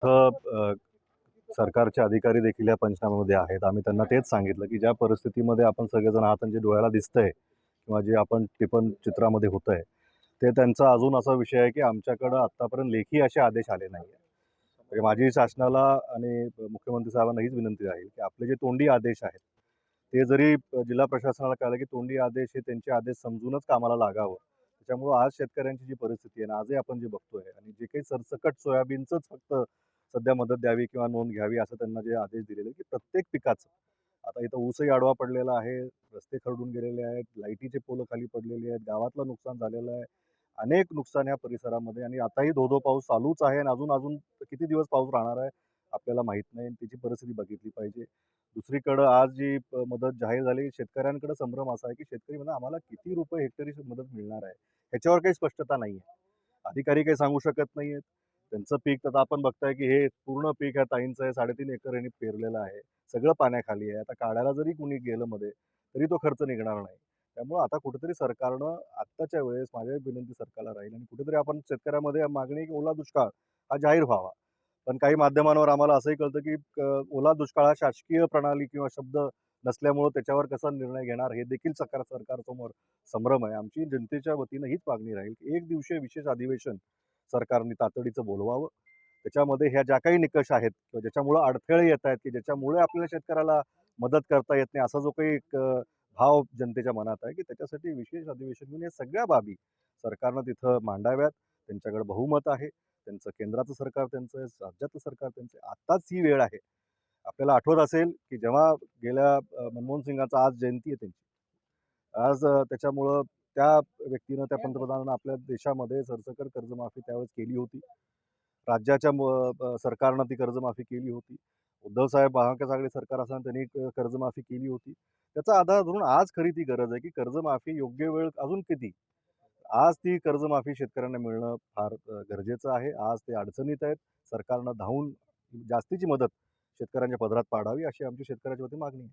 सरकारचे अधिकारी देखील या पंचनाम्यामध्ये आहेत. आम्ही त्यांना तेच सांगितलं, की ज्या परिस्थितीमध्ये आपण सगळेजण आहात आणि जे डोळ्याला दिसतंय किंवा जे आपण टिपण चित्रामध्ये होतंय, ते त्यांचा अजून असा विषय आहे, की आमच्याकडं आत्तापर्यंत लेखी असे आदेश आले नाहीये. म्हणजे माझी शासनाला आणि मुख्यमंत्री साहेबांना हीच विनंती राहील, की आपले जे तोंडी आदेश आहेत, ते जरी जिल्हा प्रशासनाला कळलं, की तोंडी आदेश हे त्यांचे आदेश समजूनच कामाला लागावं. त्याच्यामुळं आज शेतकऱ्यांची जी परिस्थिती आहे ना, आजही आपण जे बघतोय आणि जे काही सरसकट सोयाबीनचंच फक्त सध्या मदत द्यावी किंवा नोंद घ्यावी असं त्यांना जे आदेश दिलेले, की प्रत्येक पिकाचं आता इथं ऊसही आडवा पडलेला आहे, रस्ते खरडून गेलेले आहेत, लाईटीचे पोलं खाली पडलेली आहेत, गावातलं नुकसान झालेलं आहे. अनेक नुकसान या परिसरामध्ये आणि आताही धो-धो पाऊस चालूच आहे आणि अजून अजून किती दिवस पाऊस राहणार आहे आपल्याला माहीत नाही आणि त्याची परिस्थिती बघितली पाहिजे. दुसरीकडं आज जी मदत जाहीर झाली, शेतकऱ्यांकडे संभ्रम असा आहे, की शेतकरी म्हणा आम्हाला किती रुपये हेक्टरी मदत मिळणार आहे, ह्याच्यावर काही स्पष्टता नाहीये. अधिकारी काही सांगू शकत नाहीयेत. त्यांचं पीक आता आपण बघताय, की हे पूर्ण पीक ह्या ताईंचं आहे 3.5 एकर यांनी पेरलेलं आहे. सगळं पाण्याखाली आहे. आता काढायला जरी कुणी गेलं मध्ये, तरी तो खर्च निघणार नाही. त्यामुळं आता कुठेतरी सरकारनं आत्ताच्या वेळेस माझी विनंती सरकारला राहील आणि कुठेतरी आपण शेतकऱ्यामध्ये मागणी की ओला दुष्काळ हा जाहीर व्हावा. पण काही माध्यमांवर आम्हाला असंही कळतं, की ओला दुष्काळ हा शासकीय प्रणाली किंवा शब्द नसल्यामुळं त्याच्यावर कसा निर्णय घेणार हे देखील सरकारसमोर संभ्रम आहे. आमची जनतेच्या वतीनं हीच मागणी राहील, की एक दिवसीय विशेष अधिवेशन सरकारने तातडीचं बोलवावं. त्याच्यामध्ये ह्या ज्या काही निकष आहेत किंवा ज्याच्यामुळं अडथळे येत आहेत, की ज्याच्यामुळे आपल्याला शेतकऱ्याला मदत करता येत नाही, असा जो काही एक भाव जनतेच्या मनात आहे, की त्याच्यासाठी विशेष अधिवेशन घेऊन या सगळ्या बाबी सरकारनं तिथं मांडाव्यात. त्यांच्याकडे बहुमत आहे. त्यांचं केंद्राचं सरकार त्यांचं आहे, राज्याचं सरकार त्यांचं आहे. आत्ताच ही वेळ आहे. आपल्याला आठवत असेल, की जेव्हा गेल्या मनमोहन सिंगांचं आज जयंती आहे त्यांची. आज त्याच्यामुळं त्या व्यक्तीनं, त्या पंतप्रधानानं आपल्या देशामध्ये सरसकट कर्जमाफी त्यावेळेस केली होती. राज्याच्या सरकारनं ती कर्जमाफी केली होती. उद्धवसाहेब महाविकास आघाडी सरकार असताना त्यांनी कर्जमाफी केली होती. त्याचा आधार धरून आज खरी ती गरज आहे, की कर्जमाफी योग्य वेळ अजून किती? आज ती कर्जमाफी शेतकऱ्यांना मिळणं फार गरजेचं आहे. आज ते अडचणीत आहेत. सरकारनं धावून जास्तीची मदत शेतकऱ्यांच्या पदरात पाडावी, अशी आमची शेतकऱ्याच्या वतीने मागणी आहे.